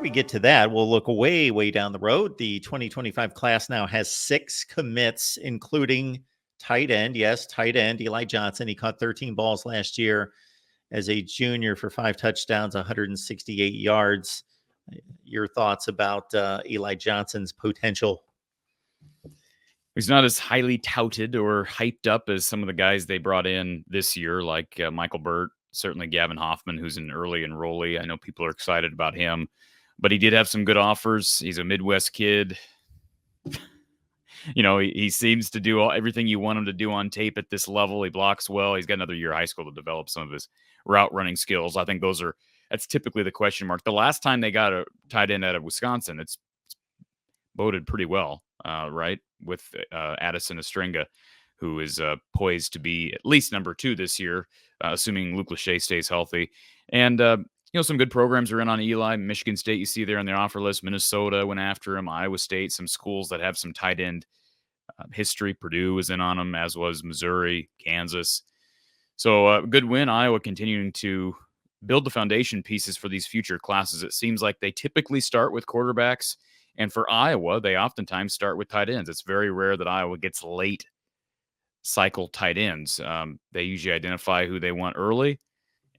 we get to that, we'll look way down the road. The 2025 class now has 6 commits, including tight end. Yes, tight end Eli Johnson. He caught 13 balls last year as a junior for 5 touchdowns, 168 yards. Your thoughts about Eli Johnson's potential? He's not as highly touted or hyped up as some of the guys they brought in this year, like Michael Burt, certainly Gavin Hoffman, who's an early enrollee. I know people are excited about him, but he did have some good offers. He's a Midwest kid. He seems to do everything you want him to do on tape at this level. He blocks well. He's got another year of high school to develop some of his route running skills. I think that's typically the question mark. The last time they got a tight end out of Wisconsin, it's boded pretty well, right? With Addison Estringa, who is poised to be at least number 2 this year, assuming Luke Lachey stays healthy. And, some good programs are in on Eli. Michigan State, you see there on the offer list. Minnesota went after him. Iowa State, some schools that have some tight end history. Purdue was in on him, as was Missouri, Kansas. So good win. Iowa continuing to build the foundation pieces for these future classes. It seems like they typically start with quarterbacks. And for Iowa, they oftentimes start with tight ends. It's very rare that Iowa gets late cycle tight ends. They usually identify who they want early,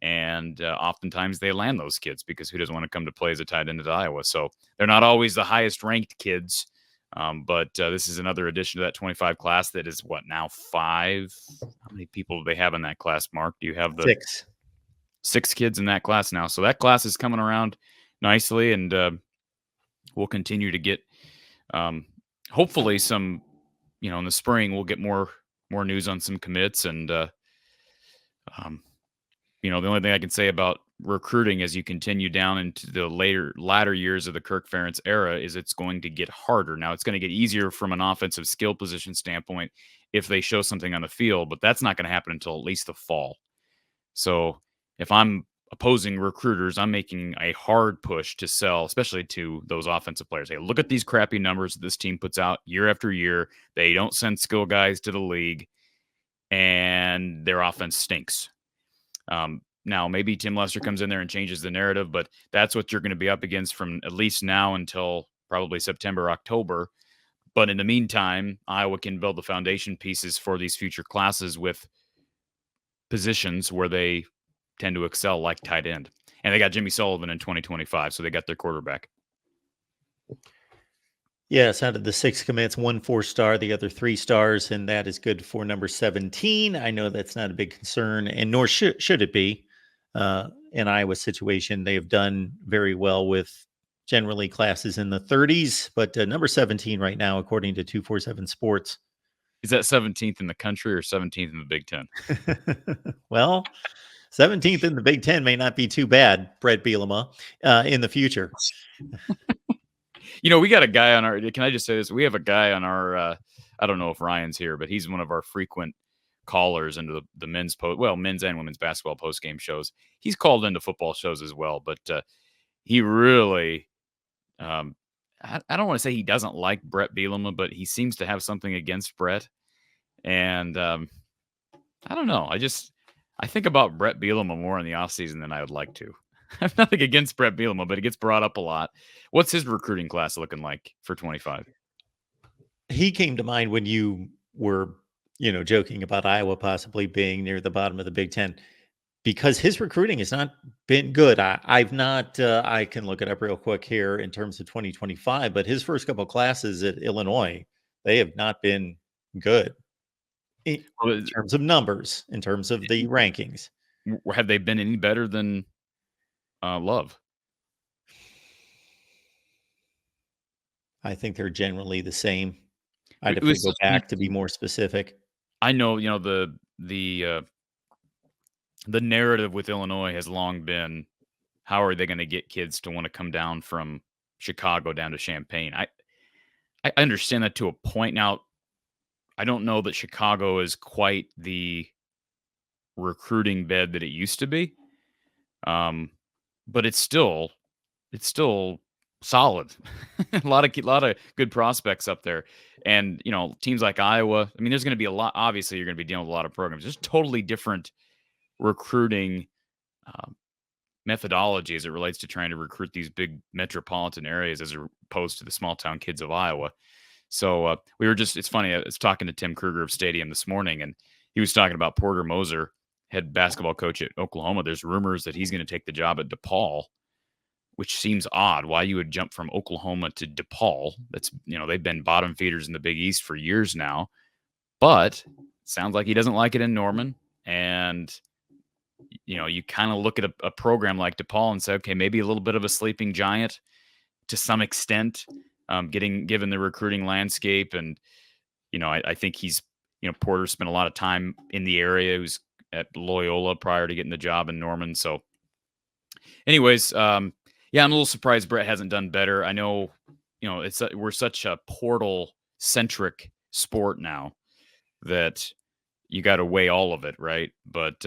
and oftentimes they land those kids because who doesn't want to come to play as a tight end at Iowa? So they're not always the highest ranked kids, but this is another addition to that 25 class that is now 5? How many people do they have in that class, Mark? Do you have the 6? 6 kids in that class now. So that class is coming around nicely, and we'll continue to get hopefully some, in the spring, we'll get more news on some commits. And, the only thing I can say about recruiting as you continue down into the latter years of the Kirk Ferentz era is it's going to get harder. Now, it's going to get easier from an offensive skill position standpoint if they show something on the field, but that's not going to happen until at least the fall. So if I'm opposing recruiters, I'm making a hard push to sell, especially to those offensive players. Hey, look at these crappy numbers that this team puts out year after year. They don't send skill guys to the league, and their offense stinks. Now, maybe Tim Lester comes in there and changes the narrative, but that's what you're going to be up against from at least now until probably September, October. But in the meantime, Iowa can build the foundation pieces for these future classes with positions where they tend to excel, like tight end. And they got Jimmy Sullivan in 2025, so they got their quarterback. Yes, out of the 6 commits, 1 4-star, the other 3 stars, and that is good for number 17. I know that's not a big concern, and nor should it be. In Iowa's situation, they have done very well with generally classes in the 30s, but number 17 right now, according to 247 Sports. Is that 17th in the country or 17th in the Big Ten? Well, 17th in the Big Ten may not be too bad, Brett Bielema, in the future. We got a guy on our, can I just say this? We have a guy on our, I don't know if Ryan's here, but he's one of our frequent callers into the men's and women's basketball post-game shows. He's called into football shows as well, but he really, I don't want to say he doesn't like Brett Bielema, but he seems to have something against Brett. And I don't know. I think about Brett Bielema more in the offseason than I would like to. I have nothing against Brett Bielema, but it gets brought up a lot. What's his recruiting class looking like for 25? He came to mind when you were, joking about Iowa possibly being near the bottom of the Big Ten, because his recruiting has not been good. I've not, I can look it up real quick here in terms of 2025, but his first couple of classes at Illinois, they have not been good in terms of numbers, in terms of the rankings. Have they been any better than Love? I think they're generally the same. I'd have to go back to be more specific. I know, the narrative with Illinois has long been, how are they going to get kids to want to come down from Chicago down to Champaign? I understand that to a point. Now, I don't know that Chicago is quite the recruiting bed that it used to be, but it's still solid. a lot of good prospects up there. And, teams like Iowa, there's going to be a lot, obviously you're going to be dealing with a lot of programs. There's totally different recruiting methodology as it relates to trying to recruit these big metropolitan areas as opposed to the small town kids of Iowa. So we were just, it's funny, I was talking to Tim Kruger of Stadium this morning, and he was talking about Porter Moser, head basketball coach at Oklahoma. There's rumors that he's going to take the job at DePaul, which seems odd. Why you would jump from Oklahoma to DePaul? That's, they've been bottom feeders in the Big East for years now, but it sounds like he doesn't like it in Norman. And, you kind of look at a program like DePaul and say, okay, maybe a little bit of a sleeping giant to some extent, given the recruiting landscape. And, I think Porter spent a lot of time in the area. He was at Loyola prior to getting the job in Norman. So anyways, yeah, I'm a little surprised Brett hasn't done better. I know, we're such a portal centric sport now that you got to weigh all of it, right? But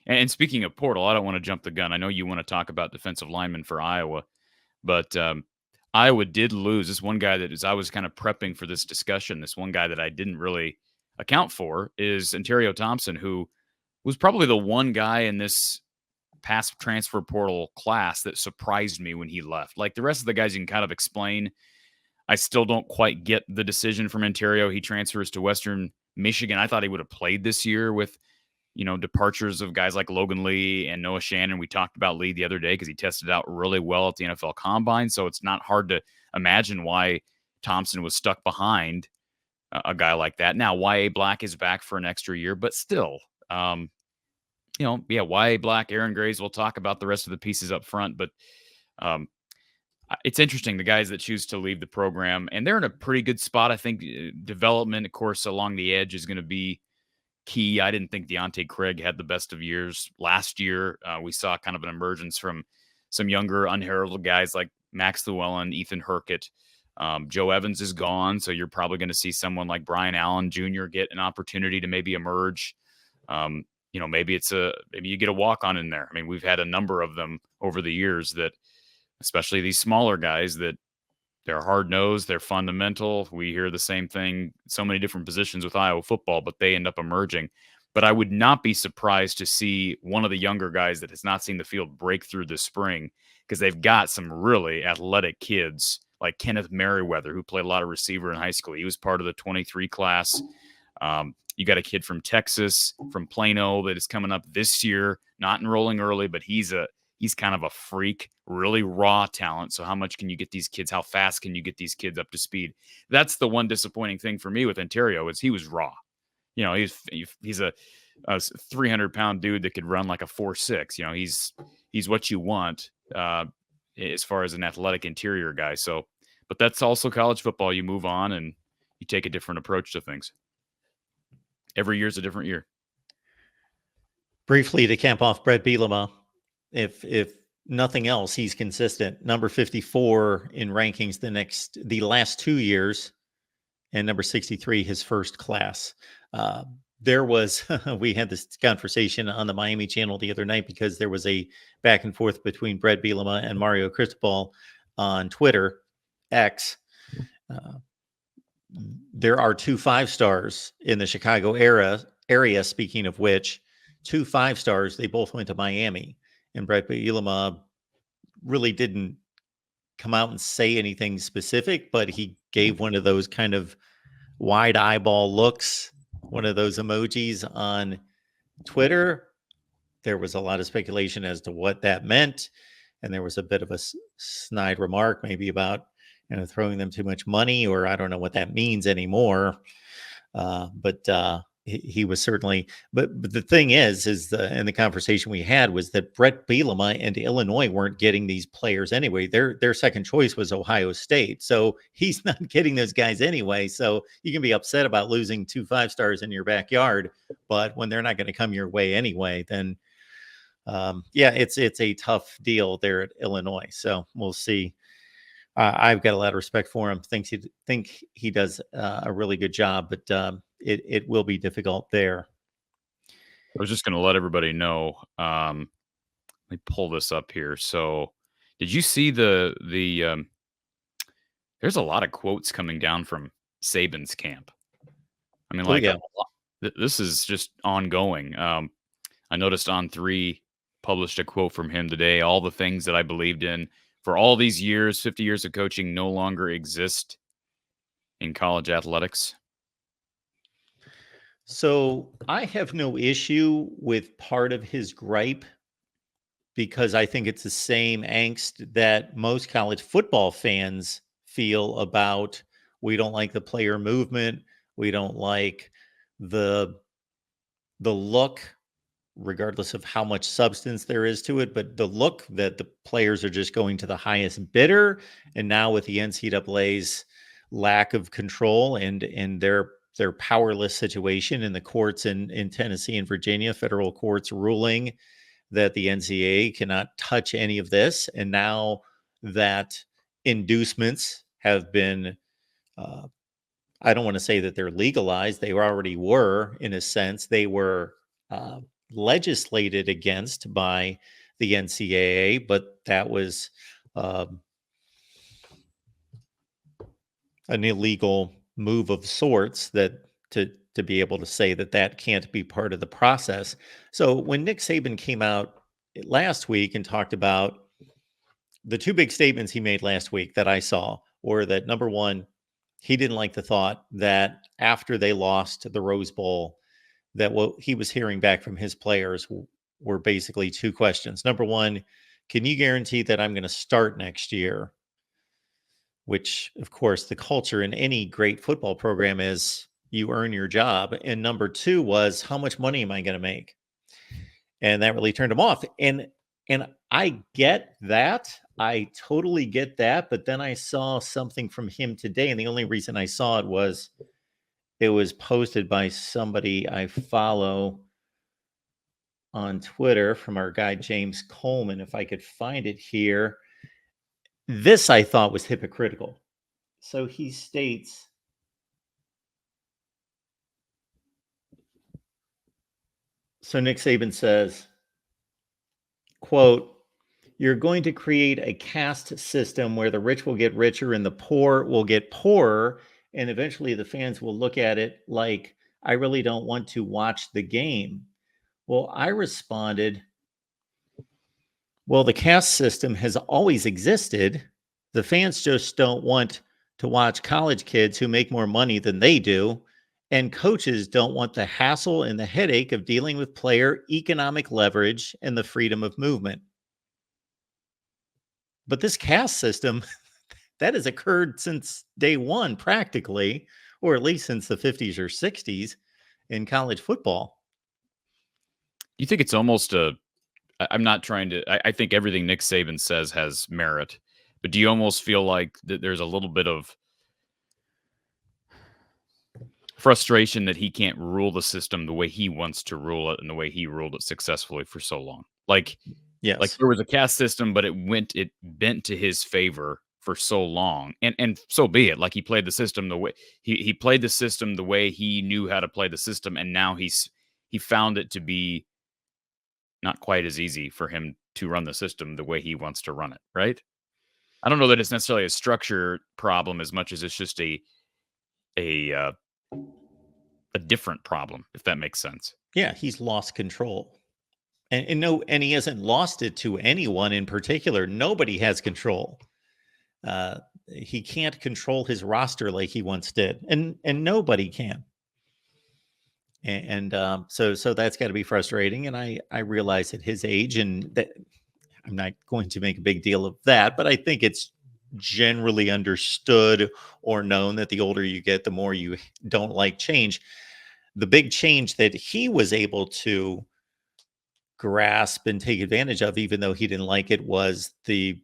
and speaking of portal, I don't want to jump the gun. I know you want to talk about defensive linemen for Iowa, but Iowa did lose this one guy that, as I was kind of prepping for this discussion, this one guy that I didn't really account for is Ontario Thompson, who was probably the one guy in this past transfer portal class that surprised me when he left. Like the rest of the guys, you can kind of explain. I still don't quite get the decision from Ontario. He transfers to Western Michigan. I thought he would have played this year with, departures of guys like Logan Lee and Noah Shannon. We talked about Lee the other day because he tested out really well at the NFL Combine. So it's not hard to imagine why Thompson was stuck behind a guy like that. Now, Y.A. Black is back for an extra year, but still, Y.A. Black, Aaron Graves, we'll talk about the rest of the pieces up front. But it's interesting, the guys that choose to leave the program, and they're in a pretty good spot. I think development, of course, along the edge is going to be key. I didn't think Deontay Craig had the best of years last year. We saw kind of an emergence from some younger, unheralded guys like Max Llewellyn, Ethan Herkett. Joe Evans is gone, so you're probably going to see someone like Brian Allen Jr. get an opportunity to maybe emerge. Maybe maybe you get a walk-on in there. I mean, we've had a number of them over the years that, especially these smaller guys, that they're hard-nosed, they're fundamental. We hear the same thing, so many different positions with Iowa football, but they end up emerging. But I would not be surprised to see one of the younger guys that has not seen the field break through this spring, because they've got some really athletic kids like Kenneth Merriweather, who played a lot of receiver in high school. He was part of the 23 class. You got a kid from Texas, from Plano, that is coming up this year, not enrolling early, but he's kind of a freak, really raw talent. So how much can you get these kids? How fast can you get these kids up to speed? That's the one disappointing thing for me with Ontario, is he was raw. He's a 300-pound dude that could run like a 4.6. He's what you want as far as an athletic interior guy. So, but that's also college football. You move on and you take a different approach to things. Every year's a different year. Briefly to camp off Brett Bielema, if nothing else, he's consistent. Number 54 in rankings the last 2 years, and number 63 his first class. There was we had this conversation on the Miami channel the other night because there was a back and forth between Brett Bielema and Mario Cristobal on Twitter X. There are 2 5-stars in the Chicago area. Speaking of which, 2 5-stars, they both went to Miami, and Brett Bielema really didn't come out and say anything specific, but he gave one of those kind of wide eyeball looks, one of those emojis on Twitter. There was a lot of speculation as to what that meant, and there was a bit of a snide remark maybe about throwing them too much money, or I don't know what that means anymore. But he was certainly. But the thing is in the conversation we had was that Brett Bielema and Illinois weren't getting these players anyway. Their second choice was Ohio State, so he's not getting those guys anyway. So you can be upset about losing 2 5-stars in your backyard, but when they're not going to come your way anyway, then it's a tough deal there at Illinois. So we'll see. I've got a lot of respect for him. Think he does a really good job, but it will be difficult there. I was just going to let everybody know. Let me pull this up here. So, did you see the there's a lot of quotes coming down from Saban's camp. I mean, this is just ongoing. I noticed On3 published a quote from him today. All the things that I believed in for all these years, 50 years of coaching, no longer exist in college athletics. So I have no issue with part of his gripe because I think it's the same angst that most college football fans feel about we don't like the player movement, we don't like the look regardless of how much substance there is to it, but the look that the players are just going to the highest bidder. And now with the NCAA's lack of control and their powerless situation in the courts in Tennessee and Virginia, federal courts ruling that the NCAA cannot touch any of this. And now that inducements have been uh, I don't want to say that they're legalized. They already were, in a sense. They were uh, legislated against by the NCAA, but that was um, an illegal move of sorts that to be able to say that that can't be part of the process. So when Nick Saban came out last week and talked about the two big statements he made last week that I saw were that number one, he didn't like the thought that after they lost the Rose Bowl, that what he was hearing back from his players were basically two questions. Number one, can you guarantee that I'm going to start next year? Which, of course, the culture in any great football program is you earn your job. And number two was, how much money am I going to make? And that really turned him off. And I get that. I totally get that. But then I saw something from him today, and the only reason I saw it was posted by somebody I follow on Twitter from our guy James Coleman. If I could find it here, this I thought was hypocritical. So he states, so Nick Saban says, quote, you're going to create a caste system where the rich will get richer and the poor will get poorer. And eventually the fans will look at it like, I really don't want to watch the game. Well, I responded, well, the caste system has always existed. The fans just don't want to watch college kids who make more money than they do. And coaches don't want the hassle and the headache of dealing with player economic leverage and the freedom of movement. But this caste system, that has occurred since day one, practically, or at least since the 50s or 60s in college football. You think it's almost a I'm not trying to. I think everything Nick Saban says has merit, but do you almost feel like that there's a little bit of frustration that he can't rule the system the way he wants to rule it and the way he ruled it successfully for so long? Like Yes. there was a caste system, but it bent to his favor for so long, and so be it. Like he played the system the way he played the system the way he knew how to play the system, and now he found it to be not quite as easy for him to run the system the way he wants to run it, right? I don't know that it's necessarily a structure problem as much as it's just a uh, a different problem, if that makes sense. Yeah, he's lost control. And no, and he hasn't lost it to anyone in particular. Nobody has control. He can't control his roster like he once did, and nobody can. And so that's got to be frustrating. And I realize at his age, and that I'm not going to make a big deal of that, but I think it's generally understood or known that the older you get, the more you don't like change. The big change that he was able to grasp and take advantage of, even though he didn't like it, was the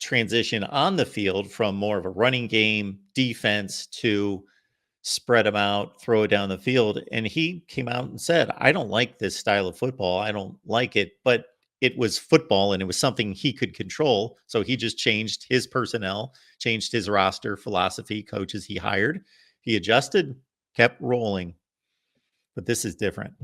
transition on the field from more of a running game defense to spread them out, throw it down the field. And he came out and said, I don't like this style of football. I don't like it. But it was football and it was something he could control. So he just changed his personnel, changed his roster philosophy, coaches he hired. He adjusted, kept rolling. But this is different.